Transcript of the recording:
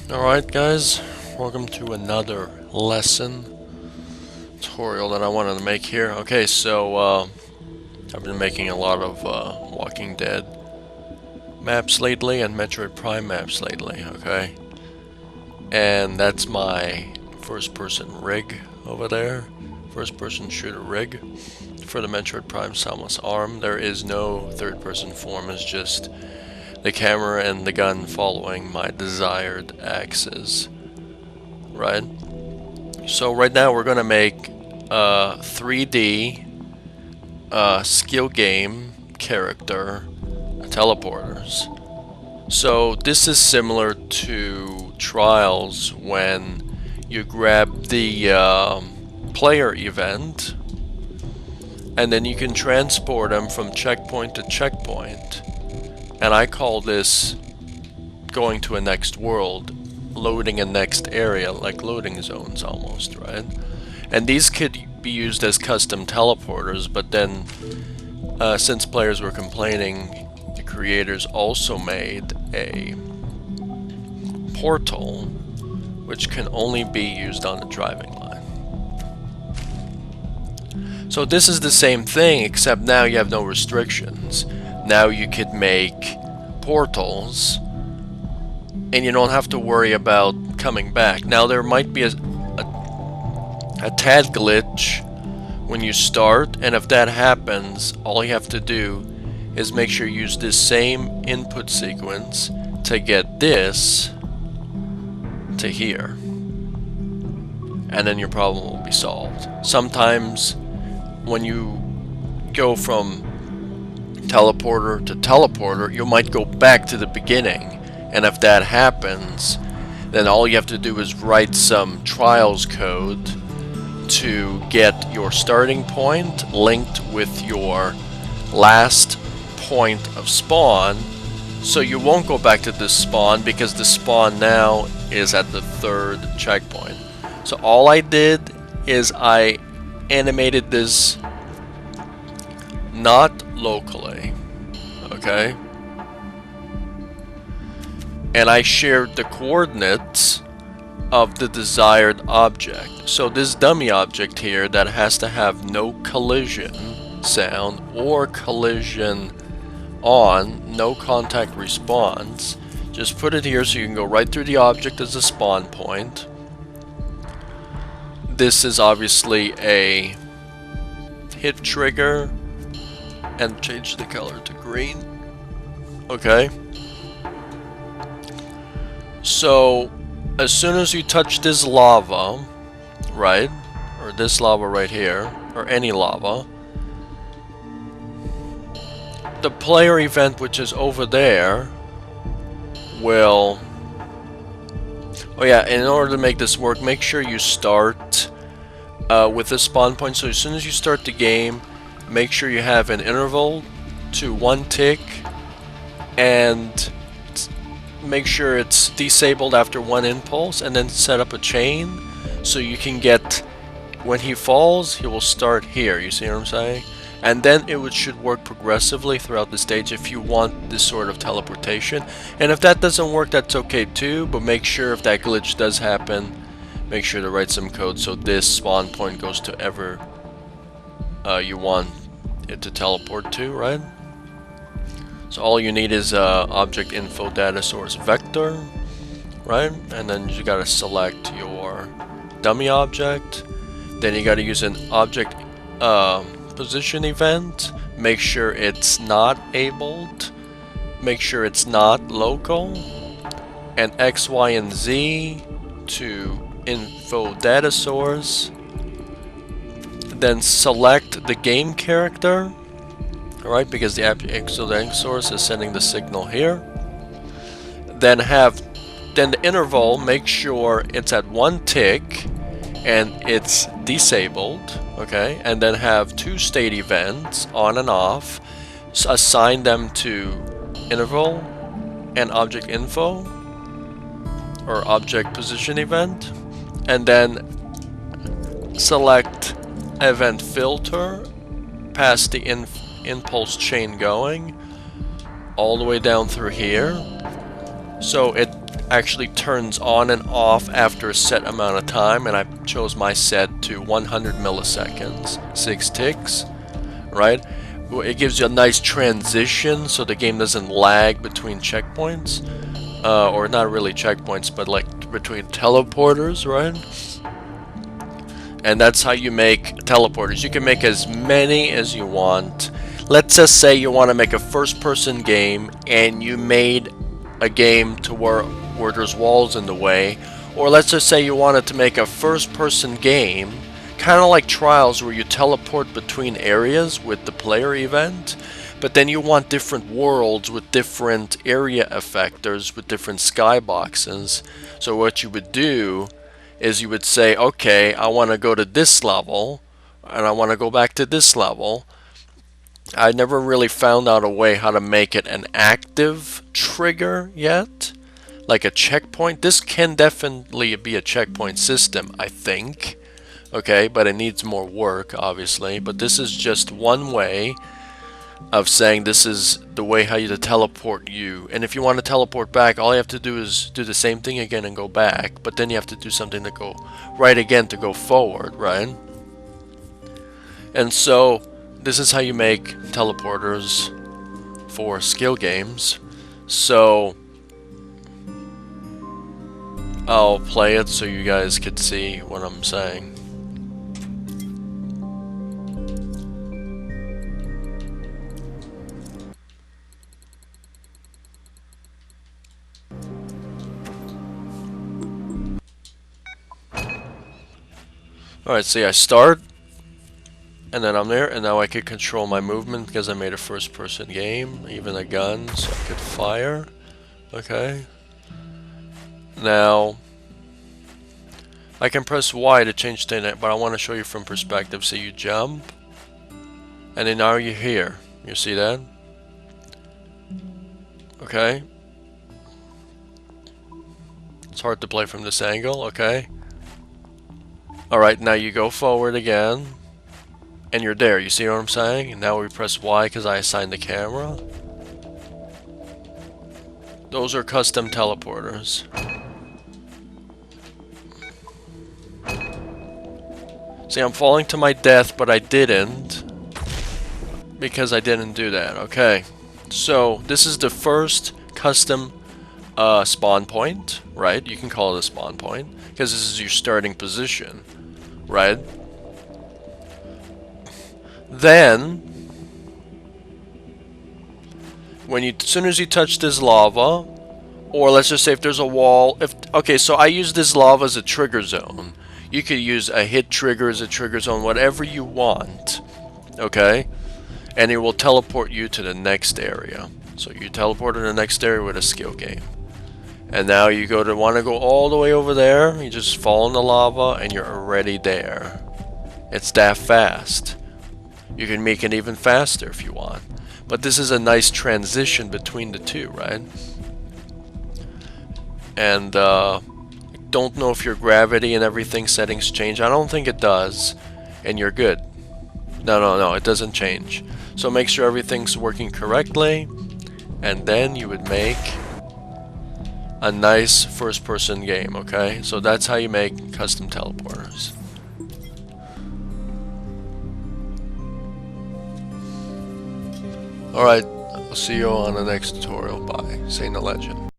Alright guys, welcome to another lesson tutorial that I wanted to make here. Okay, so I've been making a lot of Walking Dead maps lately and Metroid Prime maps lately, okay? And that's my first person rig over there. First person shooter rig for the Metroid Prime Samus arm. There is no third person form, it's just the camera and the gun following my desired axis, right? So right now we're gonna make 3D skill game character teleporters. So this is similar to Trials when you grab the player event and then you can transport them from checkpoint to checkpoint. And I call this going to a next world, loading a next area, like loading zones almost, right? And these could be used as custom teleporters, but then since players were complaining, the creators also made a portal which can only be used on the driving line. So this is the same thing, except now you have no restrictions. Now you could make portals and you don't have to worry about coming back. Now there might be a tad glitch when you start, and if that happens, all you have to do is make sure you use this same input sequence to get this to here, and then your problem will be solved. Sometimes when you go from teleporter to teleporter, you might go back to the beginning, and if that happens, then all you have to do is write some Trials code to get your starting point linked with your last point of spawn, so you won't go back to this spawn because the spawn now is at the third checkpoint. So all I did is I animated this not locally, okay? And I shared the coordinates of the desired object. So this dummy object here that has to have no collision sound or collision on, no contact response, just put it here so you can go right through the object as a spawn point. This is obviously a hit trigger, and change the color to green. Okay. So as soon as you touch this lava, right, or this lava right here, or any lava, the player event, which is over there, will... Oh yeah, in order to make this work, make sure you start with the spawn point. So as soon as you start the game, make sure you have an interval to 1 tick, and make sure it's disabled after 1 impulse, and then set up a chain so you can get, when he falls, he will start here. You see what I'm saying? And then it should work progressively throughout the stage if you want this sort of teleportation. And if that doesn't work, that's okay too, but make sure if that glitch does happen, make sure to write some code so this spawn point goes to ever you want it to teleport to, right? So all you need is object info data source vector, right? And then you gotta select your dummy object. Then you gotta use an object position event. Make sure it's not abled. Make sure it's not local. And X, Y, and Z to info data source. Then select the game character, alright, because the actual source is sending the signal here. Then the interval, make sure it's at 1 tick and it's disabled, okay, and then have 2 state events on and off. Assign them to interval and object info or object position event, and then select event filter past the impulse chain going all the way down through here, So it actually turns on and off after a set amount of time, and I chose my set to 100 milliseconds, 6 ticks, right? It gives you a nice transition so the game doesn't lag between checkpoints, or not really checkpoints, but like between teleporters, right? And that's how you make teleporters. You can make as many as you want. Let's just say you want to make a first-person game and you made a game to where there's walls in the way, or let's just say you wanted to make a first-person game, kind of like Trials, where you teleport between areas with the player event, but then you want different worlds with different area effectors, with different skyboxes. So what you would do is you would say, okay, I want to go to this level, and I want to go back to this level. I never really found out a way how to make it an active trigger yet, like a checkpoint. This can definitely be a checkpoint system, I think. Okay, but it needs more work, obviously. But this is just one way of saying this is the way how you teleport you. And if you want to teleport back, all you have to do is do the same thing again and go back. But then you have to do something to go right again to go forward, right? And so this is how you make teleporters for skill games. So I'll play it so you guys could see what I'm saying. Alright, see, I start, and then I'm there, and now I can control my movement because I made a first-person game, even a gun, so I could fire. Okay. Now, I can press Y to change the net, but I want to show you from perspective. So you jump, and then now you're here. You see that? Okay. It's hard to play from this angle, okay. Alright, now you go forward again, and you're there. You see what I'm saying? And now we press Y because I assigned the camera. Those are custom teleporters. See, I'm falling to my death, but I didn't, because I didn't do that. Okay, so this is the first custom spawn point, right? You can call it a spawn point, because this is your starting position, right? Then, as soon as you touch this lava, or let's just say if there's a wall, okay, so I use this lava as a trigger zone. You could use a hit trigger as a trigger zone, whatever you want, okay? And it will teleport you to the next area. So you teleport to the next area with a skill game. And now you want to go all the way over there, you just fall in the lava and you're already there. It's that fast. You can make it even faster if you want. But this is a nice transition between the two, right? And don't know if your gravity and everything settings change. I don't think it does. And you're good. No, it doesn't change. So make sure everything's working correctly. And then you would make a nice first-person game, okay? So that's how you make custom teleporters. Alright, I'll see you on the next tutorial. Bye. Saint the Legend.